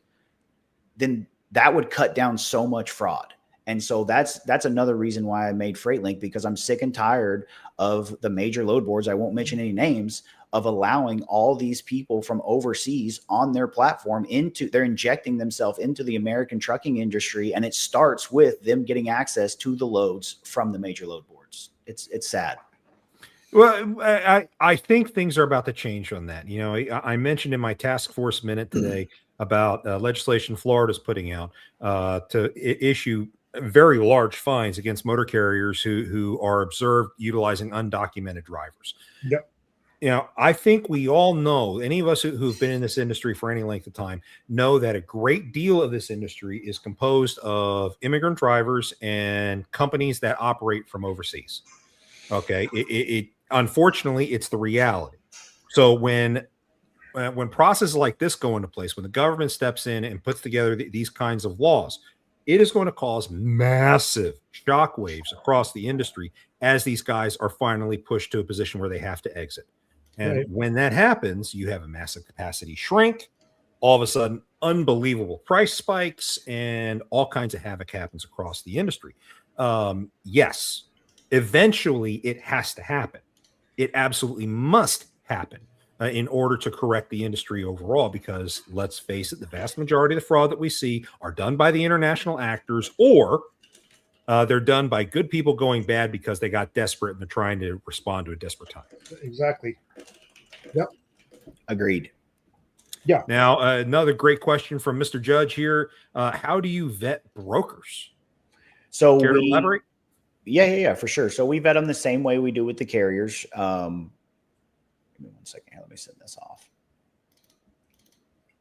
[SPEAKER 5] then that would cut down so much fraud. And so that's another reason why I made FreightLink, because I'm sick and tired of the major load boards, I won't mention any names, of allowing all these people from overseas on their platform they're injecting themselves into the American trucking industry. And it starts with them getting access to the loads from the major load boards. It's sad.
[SPEAKER 2] Well, I think things are about to change on that. I mentioned in my task force minute today about legislation Florida's putting out to issue very large fines against motor carriers who are observed utilizing undocumented drivers.
[SPEAKER 4] Yep.
[SPEAKER 2] I think we all know, any of us who've been in this industry for any length of time know that a great deal of this industry is composed of immigrant drivers and companies that operate from overseas. Okay. It unfortunately, it's the reality. So when processes like this go into place, when the government steps in and puts together these kinds of laws, it is going to cause massive shockwaves across the industry as these guys are finally pushed to a position where they have to exit. And when that happens, you have a massive capacity shrink. All of a sudden, unbelievable price spikes and all kinds of havoc happens across the industry. Yes, eventually it has to happen. It absolutely must happen in order to correct the industry overall, because let's face it, the vast majority of the fraud that we see are done by the international actors, or they're done by good people going bad because they got desperate and they're trying to respond to a desperate time.
[SPEAKER 4] Exactly. Yep.
[SPEAKER 5] Agreed.
[SPEAKER 4] Yeah.
[SPEAKER 2] Now, another great question from Mr. Judge here. How do you vet brokers?
[SPEAKER 5] So
[SPEAKER 2] Care to elaborate?
[SPEAKER 5] Yeah, for sure. So we vet them the same way we do with the carriers. Give me 1 second here. Let me send this off.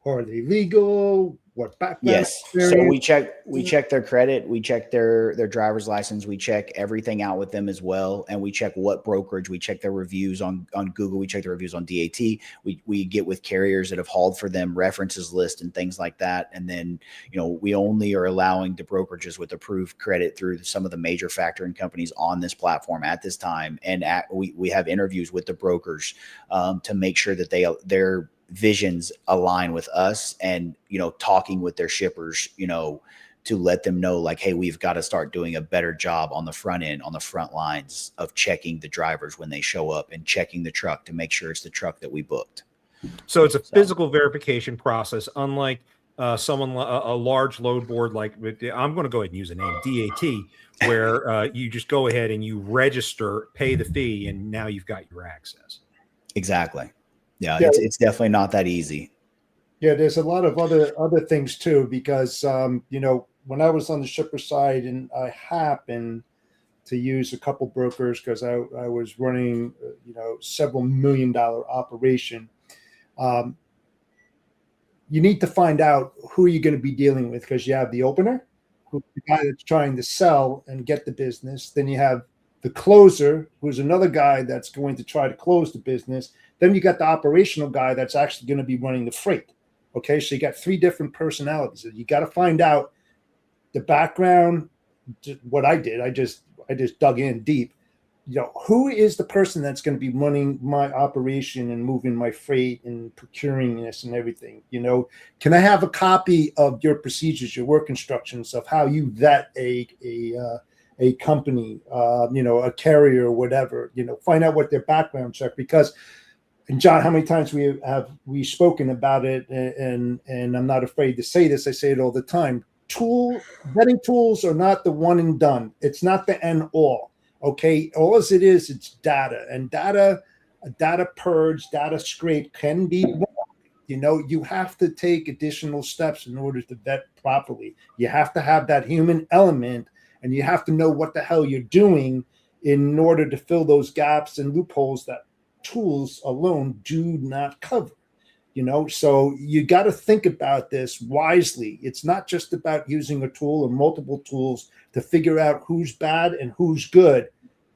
[SPEAKER 4] Are they legal? What background?
[SPEAKER 5] Yes. So we check their credit, we check their driver's license, we check everything out with them as well, and we check what brokerage, we check their reviews on Google, we check their reviews on DAT, we get with carriers that have hauled for them, references list and things like that. And then, we only are allowing the brokerages with approved credit through some of the major factoring companies on this platform at this time. And we have interviews with the brokers to make sure that their visions align with us, and talking with their shippers to let them know, like, hey, we've got to start doing a better job on the front end, on the front lines of checking the drivers when they show up and checking the truck to make sure it's the truck that we booked.
[SPEAKER 3] So it's a physical verification process, unlike a large load board, like I'm going to go ahead and use a name, DAT, where you just go ahead and you register, pay the fee, and now you've got your access.
[SPEAKER 5] Exactly. Yeah, it's definitely not that easy.
[SPEAKER 4] Yeah, there's a lot of other things too, because when I was on the shipper side and I happened to use a couple brokers because I was running several $1 million operation. You need to find out who you're going to be dealing with, because you have the opener, who's the guy that's trying to sell and get the business. Then you have the closer, who's another guy that's going to try to close the business. Then you got the operational guy that's actually going to be running the freight. Okay, so you got 3 different personalities. You got to find out the background. What I did, I just dug in deep. Who is the person that's going to be running my operation and moving my freight and procuring this and everything? Can I have a copy of your procedures, your work instructions of how you vet a company, a carrier or whatever? Find out what their background check, because. And John, how many times we spoken about it, and I'm not afraid to say this. I say it all the time. Vetting tools are not the one and done. It's not the end all. Okay, all as it is, it's data, and data purge, data scrape can be wrong. You have to take additional steps in order to vet properly. You have to have that human element, and you have to know what the hell you're doing in order to fill those gaps and loopholes that tools alone do not cover. So you got to think about this wisely. It's not just about using a tool or multiple tools to figure out who's bad and who's good,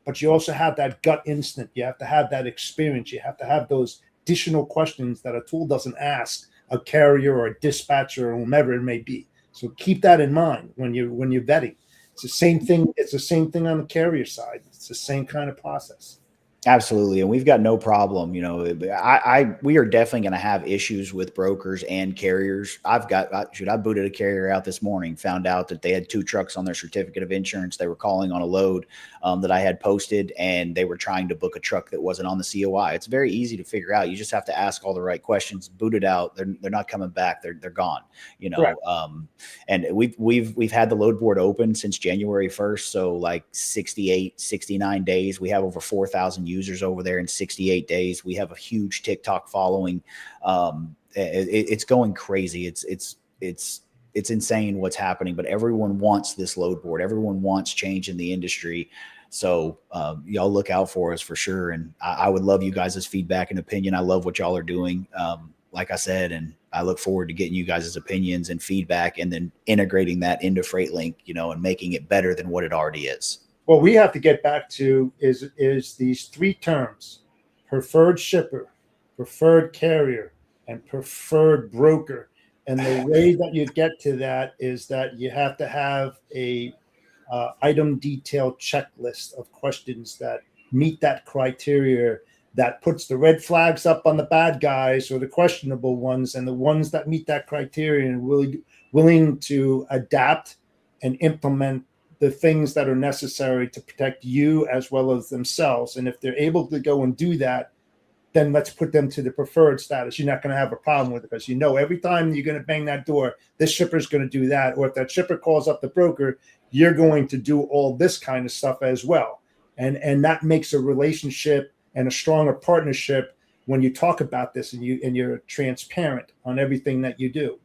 [SPEAKER 4] but you also have that gut instinct. You have to have that experience. You have to have those additional questions that a tool doesn't ask a carrier or a dispatcher or whomever it may be. So keep that in mind when you're vetting. It's the same thing. It's the same thing on the carrier side. It's the same kind of process.
[SPEAKER 5] Absolutely. And we've got no problem. We are definitely going to have issues with brokers and carriers. I booted a carrier out this morning, found out that they had 2 trucks on their certificate of insurance. They were calling on a load that I had posted, and they were trying to book a truck that wasn't on the COI. It's very easy to figure out. You just have to ask all the right questions, boot it out. They're not coming back. They're gone, Right. And we've had the load board open since January 1st. So like 69 days, we have over 4,000 users over there in 68 days. We have a huge TikTok following. It's going crazy. It's insane what's happening, but everyone wants this load board. Everyone wants change in the industry. So y'all look out for us for sure. And I would love you guys' feedback and opinion. I love what y'all are doing. Like I said, and I look forward to getting you guys' opinions and feedback, and then integrating that into FreightLink, and making it better than what it already is.
[SPEAKER 4] What we have to get back to is these 3 terms: preferred shipper, preferred carrier, and preferred broker. And the way that you get to that is that you have to have a item detailed checklist of questions that meet that criteria, that puts the red flags up on the bad guys or the questionable ones, and the ones that meet that criteria and really willing to adapt and implement the things that are necessary to protect you as well as themselves. And if they're able to go and do that, then let's put them to the preferred status. You're not going to have a problem with it, because every time you're going to bang that door, this shipper is going to do that. Or if that shipper calls up the broker, you're going to do all this kind of stuff as well. And that makes a relationship and a stronger partnership when you talk about this and you're transparent on everything that you do.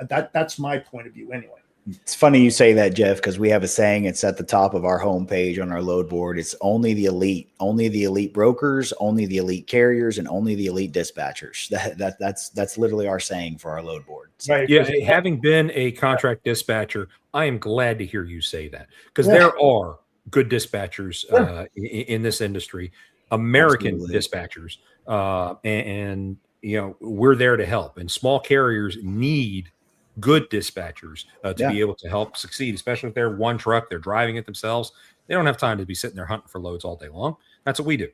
[SPEAKER 4] That's my point of view anyway.
[SPEAKER 5] It's funny you say that, Jeff, because we have a saying. It's at the top of our homepage on our load board. It's only the elite brokers, only the elite carriers, and only the elite dispatchers. That's literally our saying for our load board. So,
[SPEAKER 4] Right.
[SPEAKER 3] Yeah, having been a contract dispatcher, I am glad to hear you say that, because there are good dispatchers in this industry, American
[SPEAKER 5] Absolutely.
[SPEAKER 3] dispatchers, and we're there to help. And small carriers need good dispatchers to be able to help succeed, especially if they're one truck, they're driving it themselves. They don't have time to be sitting there hunting for loads all day long. That's what we do.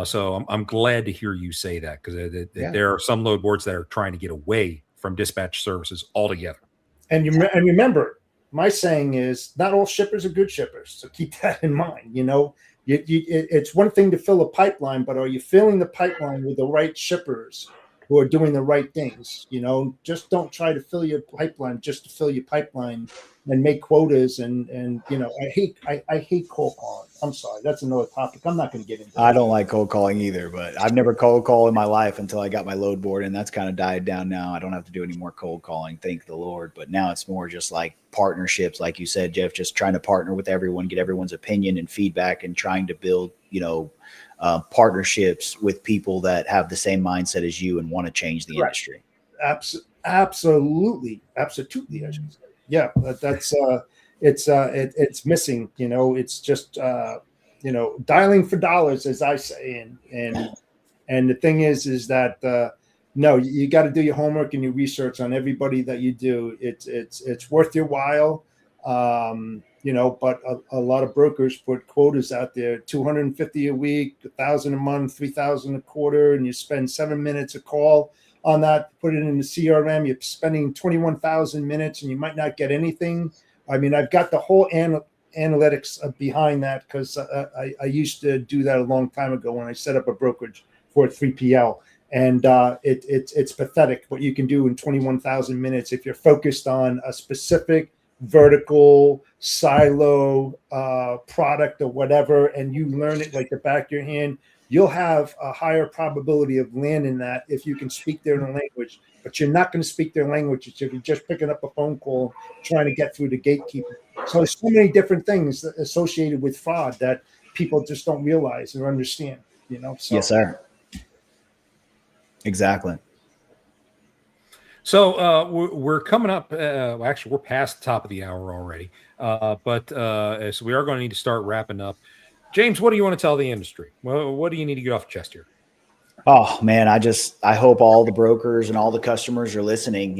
[SPEAKER 3] So I'm glad to hear you say that, because there are some load boards that are trying to get away from dispatch services altogether.
[SPEAKER 4] And remember, my saying is not all shippers are good shippers. So keep that in mind. It's one thing to fill a pipeline, but are you filling the pipeline with the right shippers who are doing the right things? Just don't try to fill your pipeline just to fill your pipeline and make quotas. And I hate cold calling. I'm sorry, that's another topic. I'm not going to get into.
[SPEAKER 5] I don't like cold calling either, but I've never cold called in my life until I got my load board, and that's kind of died down now. I don't have to do any more cold calling, thank the Lord. But now it's more just like partnerships, like you said, Jeff, just trying to partner with everyone, get everyone's opinion and feedback, and trying to build, partnerships with people that have the same mindset as you and want to change the industry.
[SPEAKER 4] Absolutely. I should say. Yeah, it's missing. It's just dialing for dollars, as I say, and the thing is that no, you got to do your homework and your research on everybody that you do. It's worth your while. But a lot of brokers put quotas out there, 250 a week, 1,000 a month, 3,000 a quarter, and you spend 7 minutes a call on that, put it in the CRM, you're spending 21,000 minutes and you might not get anything. I mean, I've got the whole analytics behind that, because I used to do that a long time ago when I set up a brokerage for 3PL. And it's pathetic what you can do in 21,000 minutes if you're focused on a specific vertical silo product or whatever, and you learn it like the back of your hand. You'll have a higher probability of landing that if you can speak their language. But you're not going to speak their language if you're just picking up a phone call trying to get through the gatekeeper. So there's so many different things associated with fraud that people just don't realize or understand. So.
[SPEAKER 5] Yes, sir. Exactly.
[SPEAKER 3] So we're coming up. Actually, we're past the top of the hour already. But so we are going to need to start wrapping up. James, what do you want to tell the industry? Well, what do you need to get off your chest here?
[SPEAKER 5] Oh man, I hope all the brokers and all the customers are listening.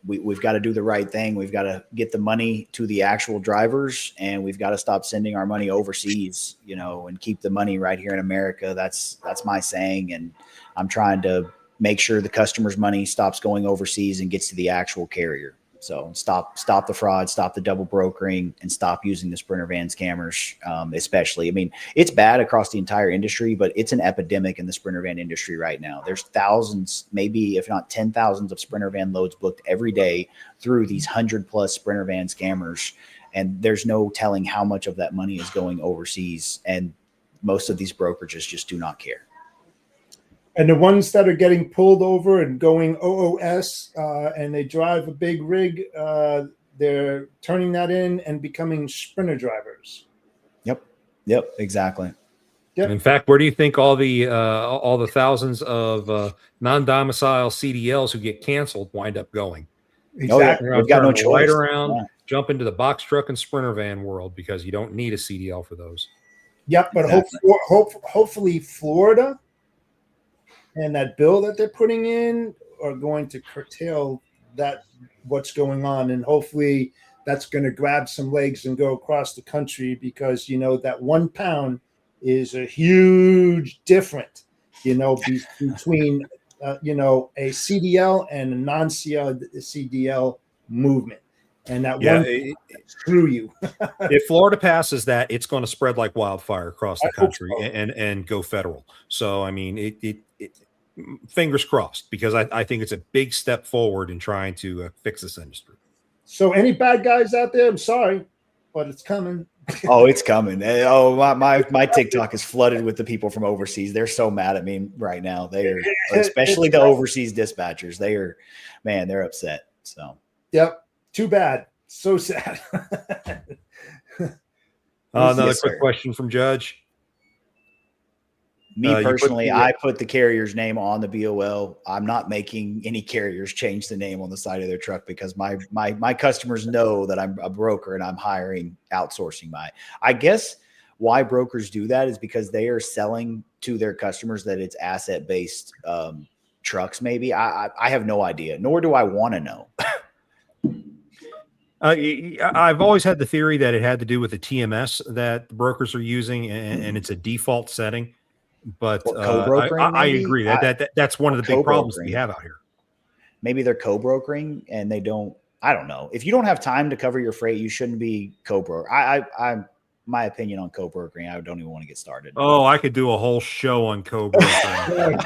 [SPEAKER 5] We've got to do the right thing. We've got to get the money to the actual drivers, and we've got to stop sending our money overseas, and keep the money right here in America. That's my saying. And I'm trying to make sure the customer's money stops going overseas and gets to the actual carrier. So stop the fraud, stop the double brokering, and stop using the Sprinter van scammers. Especially, I mean, it's bad across the entire industry, but it's an epidemic in the Sprinter van industry right now. There's thousands, maybe if not 10,000s of Sprinter van loads booked every day through these 100+ Sprinter van scammers. And there's no telling how much of that money is going overseas. And most of these brokerages just do not care.
[SPEAKER 4] And the ones that are getting pulled over and going OOS and they drive a big rig, they're turning that in and becoming Sprinter drivers.
[SPEAKER 5] Yep, exactly.
[SPEAKER 4] Yep.
[SPEAKER 3] In fact, where do you think all the thousands of non-domicile CDLs who get canceled wind up going?
[SPEAKER 4] Exactly.
[SPEAKER 5] We've got no choice.
[SPEAKER 3] Right around, jump into the box truck and Sprinter van world, because you don't need a CDL for those.
[SPEAKER 4] Yep, but
[SPEAKER 5] Exactly.
[SPEAKER 4] hopefully Florida and that bill that they're putting in are going to curtail that, what's going on. And hopefully that's going to grab some legs and go across the country, because, that 1 pound is a huge difference, between, a CDL and a non-CDL movement. And that screw you.
[SPEAKER 3] If Florida passes that, it's going to spread like wildfire across the country and go federal. So, I mean, it fingers crossed, because I think it's a big step forward in trying to fix this industry.
[SPEAKER 4] So any bad guys out there, I'm sorry, but it's coming.
[SPEAKER 5] Oh, it's coming. Oh, my TikTok is flooded with the people from overseas. They're so mad at me right now. They are, especially the overseas dispatchers. They're upset. So,
[SPEAKER 4] yep. Too bad. So sad.
[SPEAKER 3] Another
[SPEAKER 5] Yes,
[SPEAKER 3] quick
[SPEAKER 5] sir.
[SPEAKER 3] question from Judge.
[SPEAKER 5] Me
[SPEAKER 3] You put
[SPEAKER 5] personally,
[SPEAKER 3] the-
[SPEAKER 5] I put the carrier's name on the BOL. I'm not making any carriers change the name on the side of their truck because my customers know that I'm a broker and I'm outsourcing I guess why brokers do that is because they are selling to their customers that it's asset-based trucks. Maybe I have no idea, nor do I want to know.
[SPEAKER 3] I've always had the theory that it had to do with the TMS that the brokers are using, and it's a default setting. But
[SPEAKER 5] Or co-brokering,
[SPEAKER 3] I
[SPEAKER 5] maybe?
[SPEAKER 3] agree that's one of the big problems we
[SPEAKER 5] Co-brokering.
[SPEAKER 3] have out here.
[SPEAKER 5] Maybe they're co-brokering and they don't. I don't know. If you don't have time to cover your freight, you shouldn't be co-broker. I'm my opinion on co-brokering. I don't even want to get started.
[SPEAKER 3] Oh, I could do a whole show on co-brokering.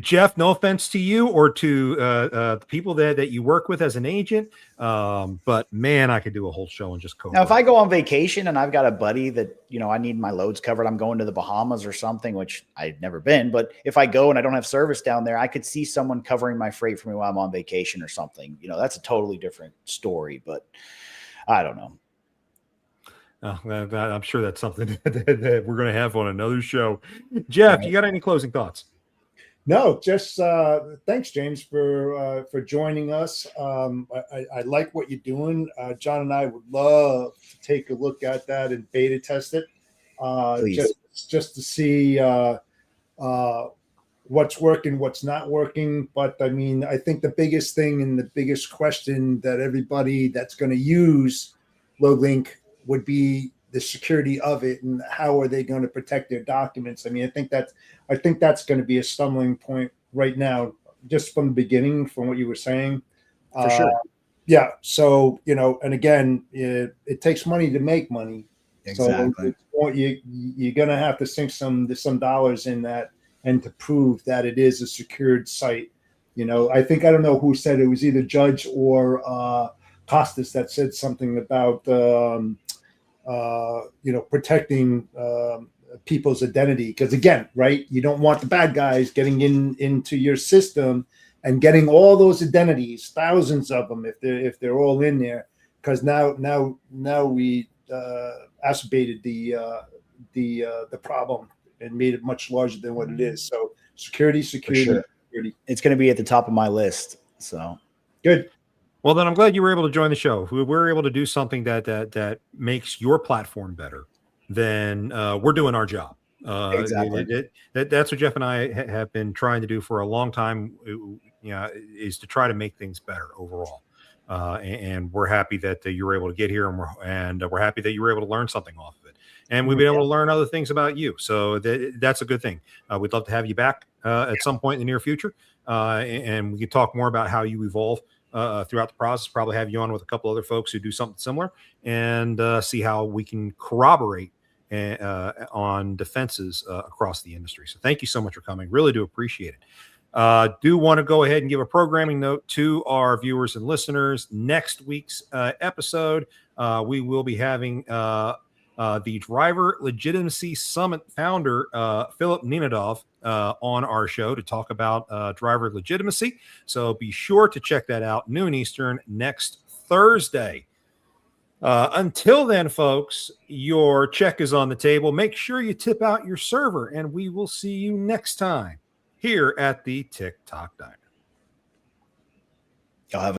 [SPEAKER 3] Jeff, no offense to you or to the people that you work with as an agent, but man, I could do a whole show on just co-brokering.
[SPEAKER 5] Now, if I go on vacation and I've got a buddy that, I need my loads covered, I'm going to the Bahamas or something, which I've never been, but if I go and I don't have service down there, I could see someone covering my freight for me while I'm on vacation or something. That's a totally different story, but I don't know.
[SPEAKER 3] I'm sure that's something that we're going to have on another show. Jeff, you got any closing thoughts?
[SPEAKER 4] No, just thanks, James, for joining us. I like what you're doing. John and I would love to take a look at that and beta test it, just to see what's working, what's not working. But I mean, I think the biggest thing and the biggest question that everybody that's going to use LoadLink would be the security of it and how are they going to protect their documents. I mean, I think that's going to be a stumbling point right now, just from the beginning, from what you were saying.
[SPEAKER 5] For sure.
[SPEAKER 4] Yeah. So, and again, it takes money to make money.
[SPEAKER 5] Exactly.
[SPEAKER 4] So you're going to have to sink some dollars in that and to prove that it is a secured site. I don't know who said it was, either Judge or Costas, that said something about protecting people's identity, because again, right, you don't want the bad guys getting into your system and getting all those identities, thousands of them, if they're all in there, because now we exacerbated the problem and made it much larger than what it is. So security.
[SPEAKER 5] Sure. It's going to be at the top of my list. So
[SPEAKER 4] good.
[SPEAKER 3] Well, then I'm glad you were able to join the show. If we're able to do something that makes your platform better, then we're doing our job.
[SPEAKER 5] Exactly.
[SPEAKER 3] That's what Jeff and I have been trying to do for a long time. Is to try to make things better overall. And we're happy that you were able to get here, and we're happy that you were able to learn something off of it. And we've been able to learn other things about you. So that's a good thing. We'd love to have you back at some point in the near future, and we can talk more about how you evolve throughout the process. Probably have you on with a couple other folks who do something similar, and see how we can corroborate on defenses across the industry. So thank you so much for coming. Really do appreciate it. Do want to go ahead and give a programming note to our viewers and listeners. Next week's episode, we will be having the Driver Legitimacy Summit founder, Philip Nenadov, on our show to talk about driver legitimacy. So be sure to check that out, noon Eastern, next Thursday. Until then, folks, your check is on the table. Make sure you tip out your server, and we will see you next time here at the TikTok Diner.
[SPEAKER 5] Y'all have